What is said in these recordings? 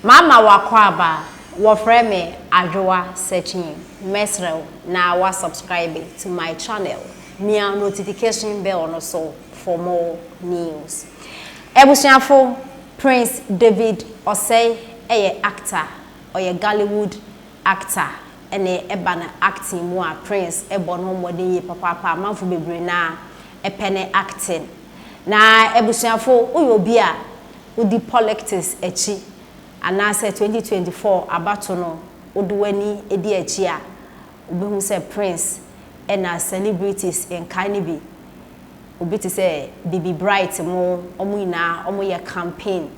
Mama wakwaba wofre me adwoa searching mesrel na wa subscribe to my channel near notification bell no so for more news. Ebusiafo Prince David Osei actor or Gollywood actor ene ebana acting mu a Prince ebono modern ye papa manfo bebre na epene acting na ebusiafo oyobi a udi politics echi anase 2024 abato no oduwani edi echi a obehu se Prince ena celebrities in Kanibi obiti se Bibi Bright mo omuyina omoye campaign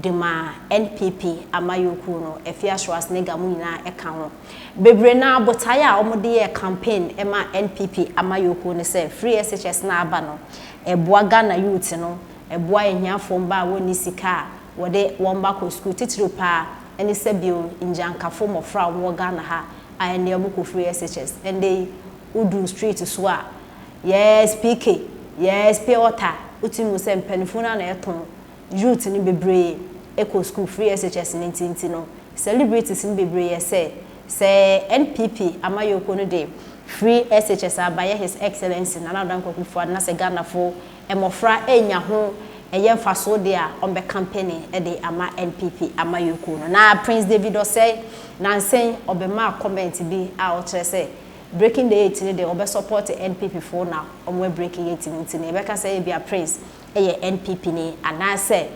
dema NPP amayoku no efia Schwarzenegger muyina eka ho bebre na botaya omode ye campaign ema NPP amayoku ne se free SHS na aba no eboa Ghana youth no eboa ehiafo mba woni sika wode womba ko school titiro pa eni sebio injankafo mofra wo Ghana ha ayene omuko free SHS and they udu street so a yes PK yes pay water utimu se mpanifuna na eton youth ni bebre eco school free SHS 19 no celebrities ni bebre say NPP amayoko no de free SHS abaye his excellency na nadan kokufo na se Ghana fo emofra enya ho eyemfa so de a on be campaign e de ama NPP amayoko no na Prince David Osei nansen obema comment bi a o kire say breaking the 18 de obe support NPP for now omwe breaking 18 ne be ka say bia Prince eye NPP ni anase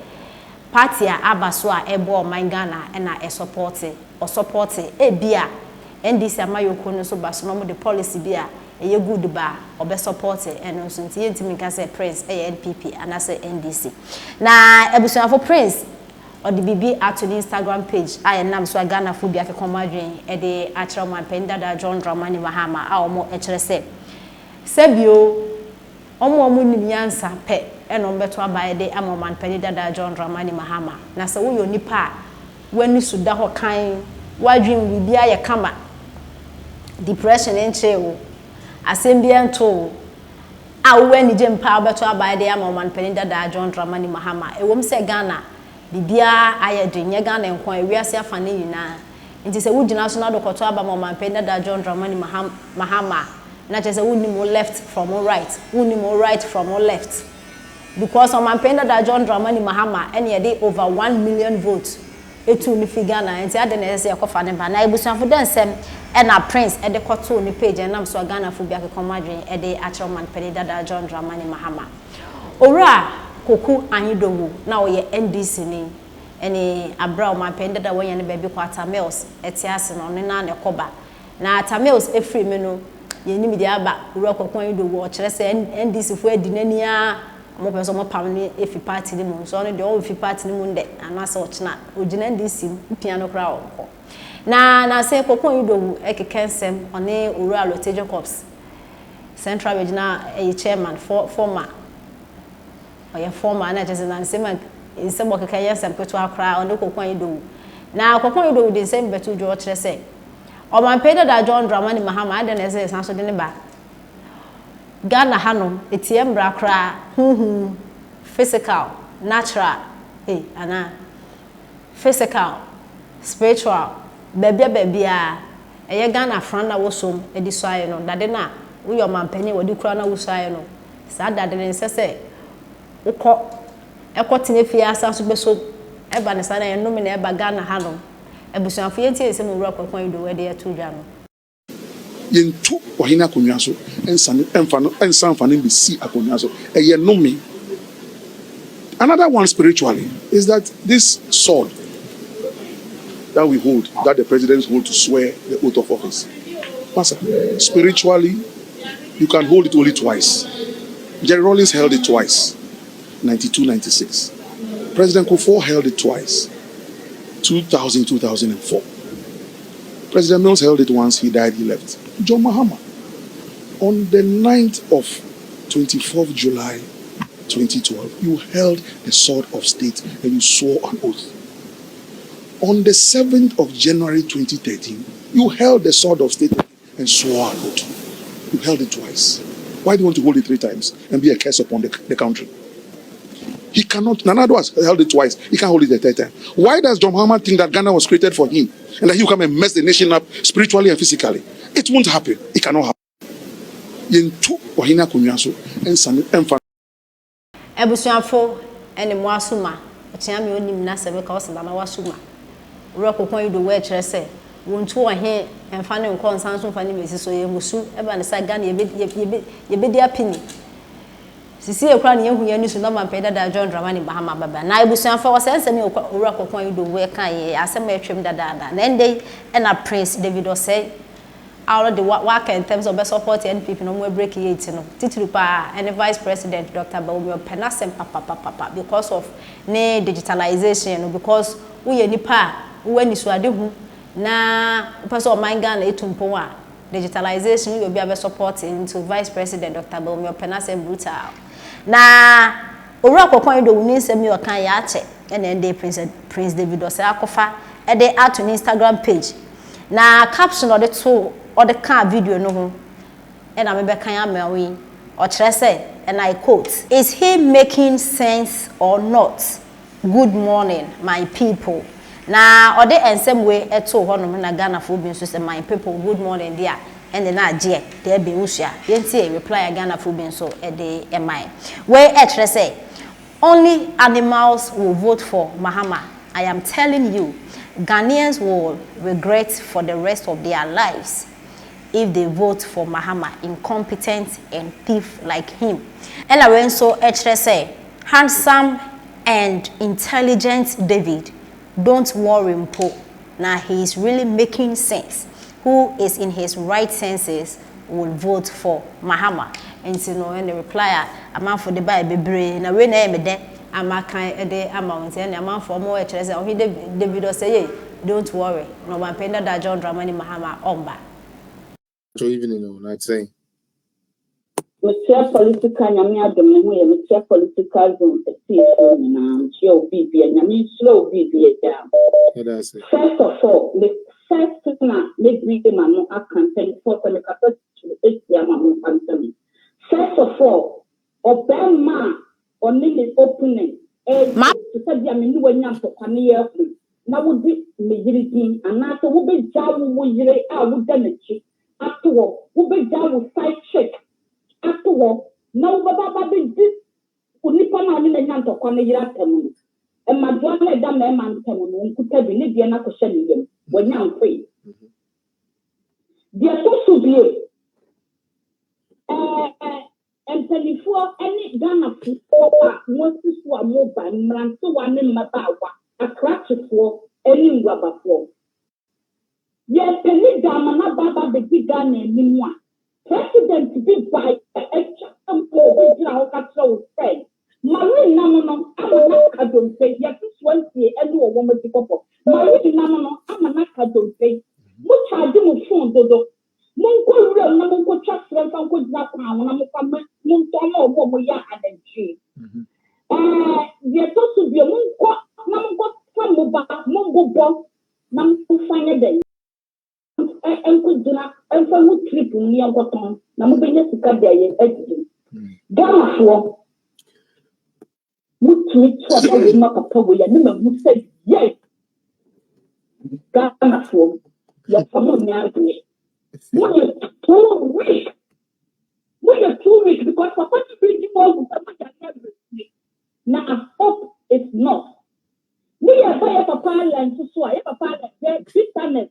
party a abaso a ebo man Ghana na e support e bia NDC amayoko no so baso no de policy bia eye good ba obe support eno so nti yentimi ka say Prince eye NPP anase NDC na ebusuafo Prince or the BB at the Instagram page. I am so Ghana food be a comadrin at the actual man penda da John Dramani Mahama, our more HRS. Sebio Omo Munimiansa pe and on better by the Amoman Penida da John Dramani Mahama. Nasa uyo nipa when you suda ho kind why dream we be a kama depression and chill assembly and toll. I when the gym power better by the Amoman Penida da John Dramani Mahama. A woman say Ghana. Bibia ayedin nye Ghana enkwan ewiase afane nyina nti se wugina so na dokoto aba mama penda da John Dramani Mahama na che se wunimo left from right wunimo right from left because on penda da John Dramani Mahama ene dey over 1 million votes etu ni fi Ghana nti ade na se yakofa ne ba na ebusuafo den sem na Prince e de koto ni page nam so Ghana fo bia kekomadwen e de actual man penda da John Dramani Mahama ora Koku anyidowu na oye NDC ni eni abra o mapenda da wanya ne baby kwa Tamils etiase no ne na ne koba na Tamils efri me no ye ni media aba ura koku anyidowu o kire se NDC fu adi nani a mo peso mo pam ne efi party ni mu so no de o fi party ni mu nde anase o kina ogina NDC pia no kra o na se koku anyidowu ekekensem one ura Lotte Jacobs Central Regional chairman former oya former na just na nsema nsema kaka yesem peto akra on kokwan yido na kokwan yido de nsem beto jo kire se o man peda da John Dramani Mahama ade na ese sanso de ne ba Ghana hanom etiem bra kra physical natural ana physical spiritual bebia eye Ghana fran na wosom edi so aye no dade na wo yo man pani wodi kra na wo so aye no sa dade ne nsese uko ekotine fie asanso beso eba ne sana enum na eba Ghana hanom ebusuafo yenti ese mu wura kwakwan yido we de etudwa no yentu ohina akonwa so ensan be see akonwa so eye nome. Another one spiritually is that this sword that we hold, that the presidents hold to swear the oath of office, Pastor, spiritually you can hold it only twice. Jerry Rawlings held it twice, 92, 96. President Kufuor held it twice, 2000, 2004. President Mills held it once, he died, he left. John Mahama, on the 9th of 24th July 2012, you held the sword of state and you swore an oath. On the 7th of January 2013, you held the sword of state and swore an oath. You held it twice. Why do you want to hold it 3 times and be a curse upon the country? He cannot. Nana Addo has held it twice. He can't hold it the third time. Why does John Mahama think that Ghana was created for him and that he will come and mess the nation up spiritually and physically? It won't happen. It cannot happen. Yentu wahina kunyaso ensane emfa. Ebusuafo ene mo asuma. Otia me onim na se me ka osenda na wasuma. Ro kokon yido we kire se wontu wahe emfa ne nkon sanso fa ne mesi so ye musu eba ne sa Ghana ye be dia pini. Sisi ekura ne yehu ye ni su na mampe dada John Dramani Bahama baba na ebusuafo wasense me owura kokon yido we kan ye asem etwem dada na ndey na Prince David Osei already work in terms of support NPP no more break it no titulupa and Vice President Dr. Bawumia Penasem papa because of ne digitalization because we nipa we ni suade hu na person man Ghana etumpo a digitalization you be able support into Vice President Dr. Bawumia Penasem brutal na owura kokon do wuni nsem yo kan ya che and Prince David Osei akofa e dey add to Instagram page na caption or the two or the car video no ho and I maybe kan amawi or kire say and I quote, is he making sense or not? Good morning my people. Na or the ensem way eto ho no na Ghana fo bi so say my people good morning there and the na je there be usua yenti reply Ghana fo bi so e dey e mai we kire say only animals will vote for Mahama. I am telling you, Ghanaians will regret for the rest of their lives if they vote for Mahama, incompetent and thief like him. And I went so say, handsome and intelligent David, don't worry Mpo. Now he is really making sense. Who is in his right senses will vote for Mahama. And so no, and the reply, a man for the Bible brain, na we name it. Ama kan ede amount and amount for more say oh David say don't worry no man penda da John Dramani Mahama omba so even not saying Mr. Political nyame adom ne ho ye Mr. Political zone see so na show bibia nyame slow bibia down first of all the first na make me the man no campaign for the capacity to no campaign first of all Obama only the opening to say dia me ni wanya mpokwane ye fu na wodi mejiridi anato wo be jawu wo yire a wo da nachi ato wo be jawu side check ato na wo baba be di unipa na ni nya ntokwane yire atamu e madua na da na e man tamu no nkuta bi ne bia na ko hye ne yam wanya mfoi dia to so bie and telephone any Ghana people want to swap mobile man so one mabawa a crash for any rubber for. Yes, penny Gamma Baba the big Ghana in one. President big by extra original capital friend. Marine Namono, I'm a knock don't say, yes, this one here and no woman to couple. Marine Namono, I'm a knock don't say. What I do phone dodo. Munko real na munko trust them from good na kwa na munko mo mo ya adenchi ye to to be munko na munko fa mo ba mungo bo na munko fanya den enko dina enfa mu trip ni enko ton na mo benya sika dia ye edi Ghana fo mutumi twa ba we makapa wo ya ne ma mu say ye Ghana fo ya famo ni ade when you're 2 weeks, because for what you bring more now I hope it's not. Me I buy a papa land to so a papa that bitterness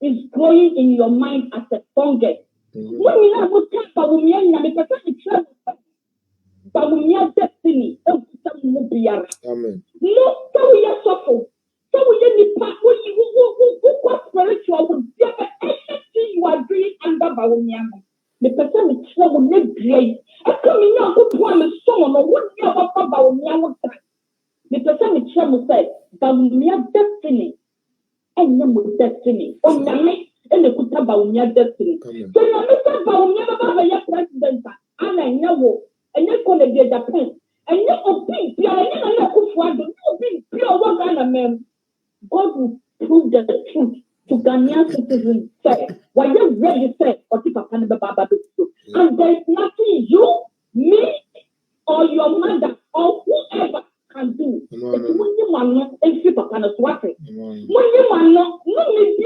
is growing in your mind as a fungus. When you have to tell Bawumia, because it's Bawumia destiny, amen. No, so we are suffering. So we need part who spiritual would everything you are doing under Bawumia. The person is trouble not great. I come in now go promise someone or what you have about Bawumia. The person is trouble say Bawumia destiny and number destiny. On the next and the Kuta Bawumia destiny. So you Mr. Bawumia Baba your president and I know and you're gonna be the point. And you're big, you're not you're big, pure one man. God will prove the truth to Ghanaian citizens. Say, why you ready say, or if I can Baba do so. And there is nothing you, me, or your mother or whoever can do. It's when you want to papa no swati. When you want no me